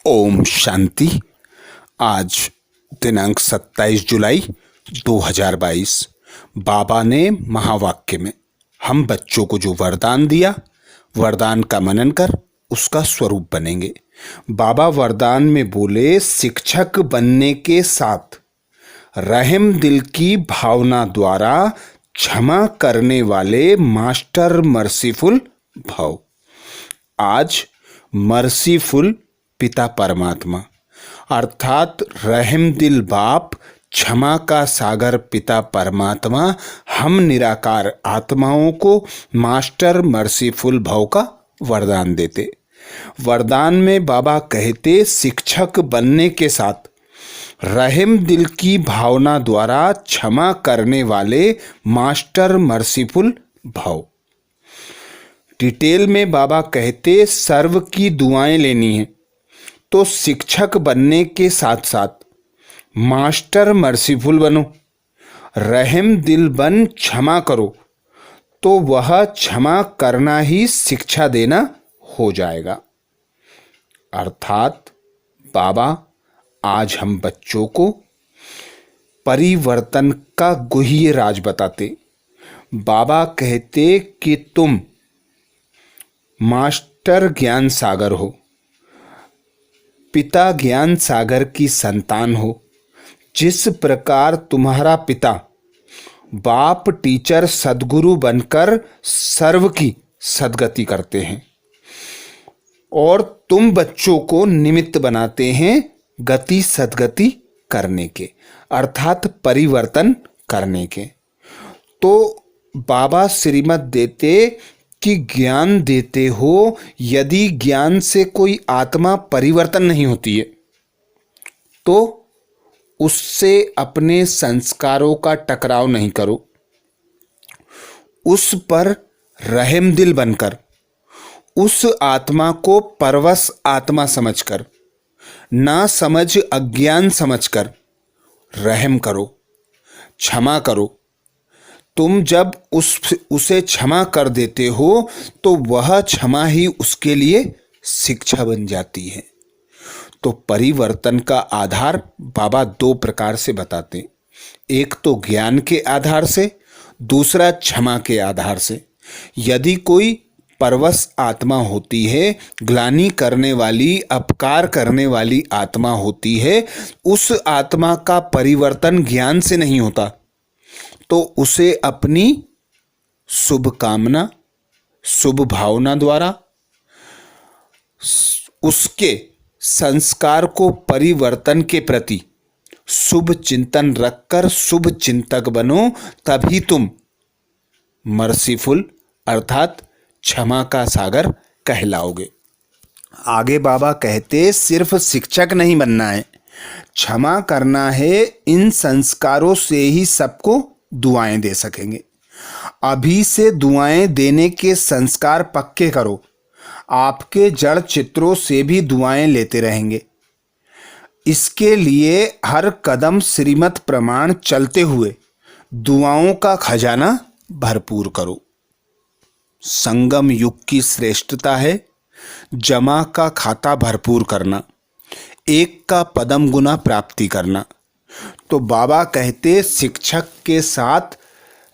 ओम शांति। आज दिनांक 27 जुलाई 2022 बाबा ने महावाक्य में हम बच्चों को जो वरदान दिया, वरदान का मनन कर उसका स्वरूप बनेंगे। बाबा वरदान में बोले, शिक्षक बनने के साथ रहम दिल की भावना द्वारा क्षमा करने वाले मास्टर मर्सीफुल भव। आज मर्सीफुल पिता परमात्मा अर्थात रहम दिल बाप, क्षमा का सागर पिता परमात्मा हम निराकार आत्माओं को मास्टर मर्सीफुल भव का वरदान देते। वरदान में बाबा कहते, शिक्षक बनने के साथ रहम दिल की भावना द्वारा क्षमा करने वाले मास्टर मर्सीफुल भव। डिटेल में बाबा कहते, सर्व की दुआएं लेनी है तो शिक्षक बनने के साथ साथ मास्टर मर्सीफुल बनो, रहम दिल बन क्षमा करो तो वह क्षमा करना ही शिक्षा देना हो जाएगा। अर्थात बाबा आज हम बच्चों को परिवर्तन का गुह्य राज बताते। बाबा कहते कि तुम मास्टर ज्ञान सागर हो, पिता ज्ञान सागर की संतान हो। जिस प्रकार तुम्हारा पिता बाप टीचर सद्गुरु बनकर सर्व की सद्गति करते हैं और तुम बच्चों को निमित्त बनाते हैं गति सद्गति करने के, अर्थात परिवर्तन करने के। तो बाबा श्रीमत देते कि ज्ञान देते हो, यदि ज्ञान से कोई आत्मा परिवर्तन नहीं होती है तो उससे अपने संस्कारों का टकराव नहीं करो। उस पर रहम दिल बनकर उस आत्मा को परवश आत्मा समझकर, ना समझ अज्ञान समझकर रहम करो, क्षमा करो। तुम जब उसे क्षमा कर देते हो तो वह क्षमा ही उसके लिए शिक्षा बन जाती है। तो परिवर्तन का आधार बाबा दो प्रकार से बताते, एक तो ज्ञान के आधार से, दूसरा क्षमा के आधार से। यदि कोई परवश आत्मा होती है, ग्लानि करने वाली, अपकार करने वाली आत्मा होती है, उस आत्मा का परिवर्तन ज्ञान से नहीं होता तो उसे अपनी शुभ कामना, शुभ भावना द्वारा उसके संस्कार को परिवर्तन के प्रति शुभ चिंतन रखकर शुभ चिंतक बनो, तभी तुम मर्सीफुल अर्थात क्षमा का सागर कहलाओगे। आगे बाबा कहते, सिर्फ शिक्षक नहीं बनना है, क्षमा करना है। इन संस्कारों से ही सबको दुआएं दे सकेंगे। अभी से दुआएं देने के संस्कार पक्के करो, आपके जड़ चित्रों से भी दुआएं लेते रहेंगे। इसके लिए हर कदम श्रीमत प्रमाण चलते हुए दुआओं का खजाना भरपूर करो। संगम युग की श्रेष्ठता है जमा का खाता भरपूर करना, एक का पदम गुना प्राप्ति करना। तो बाबा कहते, शिक्षक के साथ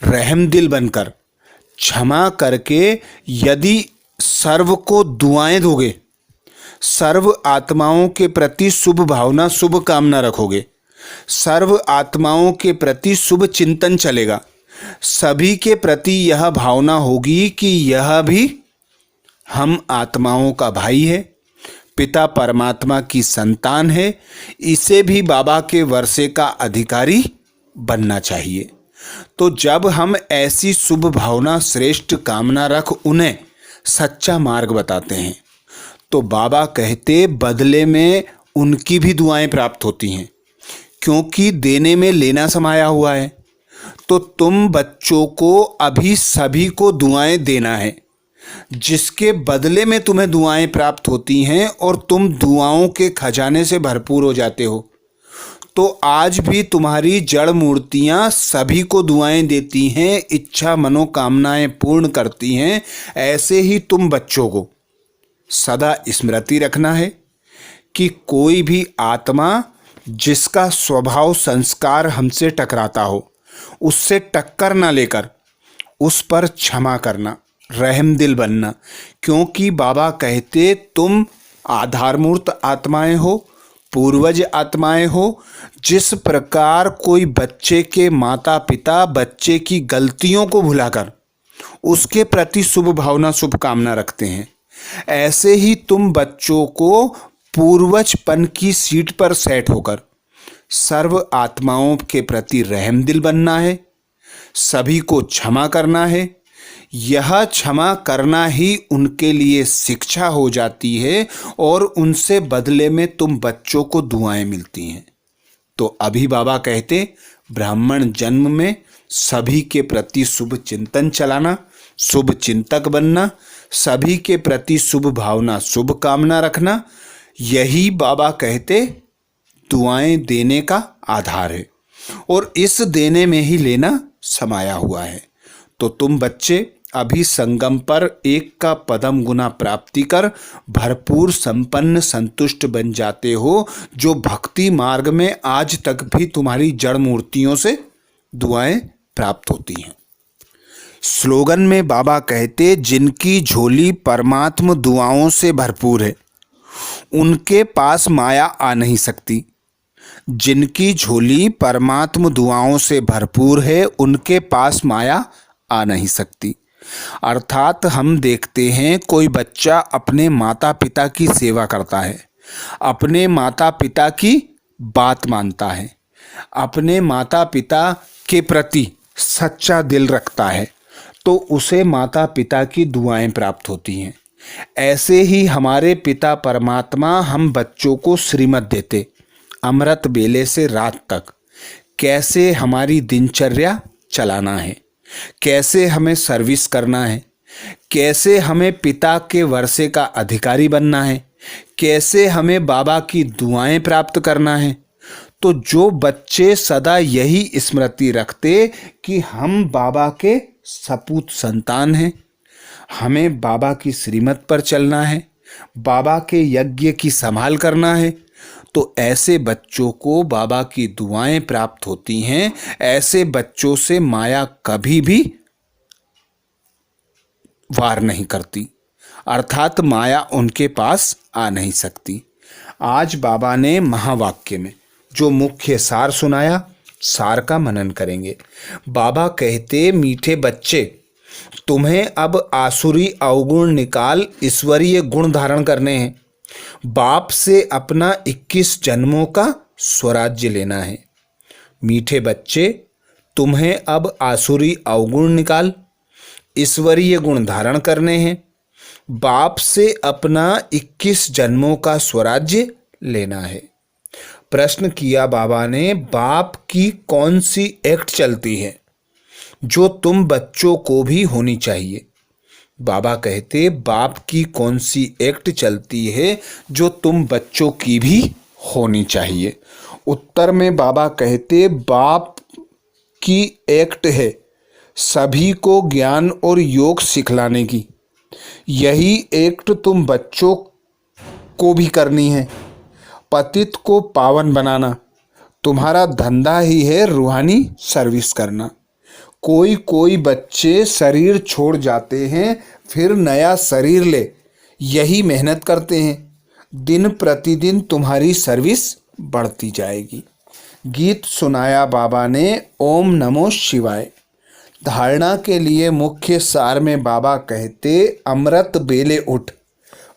रहम दिल बनकर क्षमा करके यदि सर्व को दुआएं दोगे, सर्व आत्माओं के प्रति शुभ भावना, शुभ कामना रखोगे, सर्व आत्माओं के प्रति शुभ चिंतन चलेगा, सभी के प्रति यह भावना होगी कि यह भी हम आत्माओं का भाई है, पिता परमात्मा की संतान है, इसे भी बाबा के वर्षे का अधिकारी बनना चाहिए। तो जब हम ऐसी शुभ भावना, श्रेष्ठ कामना रख उन्हें सच्चा मार्ग बताते हैं तो बाबा कहते, बदले में उनकी भी दुआएं प्राप्त होती हैं, क्योंकि देने में लेना समाया हुआ है। तो तुम बच्चों को अभी सभी को दुआएं देना है, जिसके बदले में तुम्हें दुआएं प्राप्त होती हैं और तुम दुआओं के खजाने से भरपूर हो जाते हो। तो आज भी तुम्हारी जड़ मूर्तियां सभी को दुआएं देती हैं, इच्छा मनोकामनाएं पूर्ण करती हैं। ऐसे ही तुम बच्चों को सदा स्मृति रखना है कि कोई भी आत्मा जिसका स्वभाव संस्कार हमसे टकराता हो, उससे टक्कर ना लेकर उस पर क्षमा करना, रहमदिल बनना। क्योंकि बाबा कहते तुम आधारमूर्त आत्माएं हो, पूर्वज आत्माएं हो। जिस प्रकार कोई बच्चे के माता पिता बच्चे की गलतियों को भुलाकर उसके प्रति शुभ भावना शुभकामना रखते हैं, ऐसे ही तुम बच्चों को पूर्वजपन की सीट पर सेट होकर सर्व आत्माओं के प्रति रहमदिल बनना है, सभी को क्षमा करना है। यह क्षमा करना ही उनके लिए शिक्षा हो जाती है और उनसे बदले में तुम बच्चों को दुआएं मिलती हैं। तो अभी बाबा कहते ब्राह्मण जन्म में सभी के प्रति शुभ चिंतन चलाना, शुभ चिंतक बनना, सभी के प्रति शुभ भावना शुभ कामना रखना, यही बाबा कहते दुआएं देने का आधार है और इस देने में ही लेना समाया हुआ है। तो तुम बच्चे अभी संगम पर एक का पदम गुना प्राप्ति कर भरपूर संपन्न संतुष्ट बन जाते हो, जो भक्ति मार्ग में आज तक भी तुम्हारी जड़ मूर्तियों से दुआएं प्राप्त होती हैं। स्लोगन में बाबा कहते जिनकी झोली परमात्म दुआओं से भरपूर है उनके पास माया आ नहीं सकती। जिनकी झोली परमात्म दुआओं से भरपूर है उनके पास माया आ नहीं सकती। अर्थात हम देखते हैं कोई बच्चा अपने माता पिता की सेवा करता है, अपने माता पिता की बात मानता है, अपने माता पिता के प्रति सच्चा दिल रखता है, तो उसे माता पिता की दुआएं प्राप्त होती हैं। ऐसे ही हमारे पिता परमात्मा हम बच्चों को श्रीमत देते, अमृत बेले से रात तक कैसे हमारी दिनचर्या चलाना है, कैसे हमें सर्विस करना है, कैसे हमें पिता के वर्षे का अधिकारी बनना है, कैसे हमें बाबा की दुआएं प्राप्त करना है। तो जो बच्चे सदा यही स्मृति रखते कि हम बाबा के सपूत संतान हैं, हमें बाबा की श्रीमत पर चलना है, बाबा के यज्ञ की संभाल करना है, तो ऐसे बच्चों को बाबा की दुआएं प्राप्त होती हैं। ऐसे बच्चों से माया कभी भी वार नहीं करती, अर्थात माया उनके पास आ नहीं सकती। आज बाबा ने महावाक्य में जो मुख्य सार सुनाया, सार का मनन करेंगे। बाबा कहते मीठे बच्चे तुम्हें अब आसुरी अवगुण निकाल ईश्वरीय गुण धारण करने हैं। बाप से अपना 21 जन्मों का स्वराज्य लेना है। मीठे बच्चे तुम्हें अब आसुरी अवगुण निकाल ईश्वरीय गुण धारण करने हैं। बाप से अपना 21 जन्मों का स्वराज्य लेना है। प्रश्न किया बाबा ने, बाप की कौन सी एक्ट चलती है जो तुम बच्चों को भी होनी चाहिए? बाबा कहते बाप की कौन सी एक्ट चलती है जो तुम बच्चों की भी होनी चाहिए? उत्तर में बाबा कहते बाप की एक्ट है सभी को ज्ञान और योग सिखलाने की। यही एक्ट तुम बच्चों को भी करनी है। पतित को पावन बनाना तुम्हारा धंधा ही है, रूहानी सर्विस करना। कोई कोई बच्चे शरीर छोड़ जाते हैं फिर नया शरीर ले, यही मेहनत करते हैं। दिन प्रतिदिन तुम्हारी सर्विस बढ़ती जाएगी। गीत सुनाया बाबा ने, ओम नमो शिवाय। धारणा के लिए मुख्य सार में बाबा कहते अमृत बेले उठ,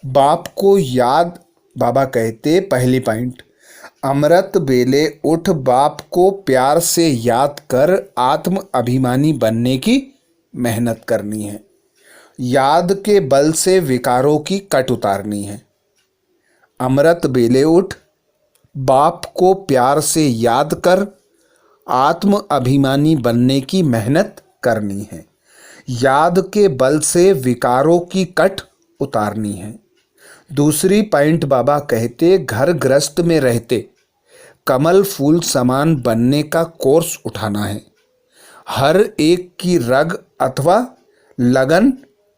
बाप को याद। बाबा कहते पहली पॉइंट, अमृत बेले उठ, बाप को प्यार से याद कर आत्म अभिमानी बनने की मेहनत करनी है। याद के बल से विकारों की कट उतारनी है। अमृत बेले उठ, बाप को प्यार से याद कर आत्म अभिमानी बनने की मेहनत करनी है। याद के बल से विकारों की कट उतारनी है। दूसरी पॉइंट बाबा कहते घर गृहस्थ में रहते कमल फूल समान बनने का कोर्स उठाना है। हर एक की रग अथवा लगन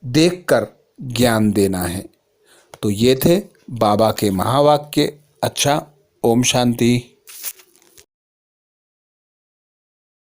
देखकर ज्ञान देना है। तो ये थे बाबा के महावाक्य। अच्छा, ओम शांति।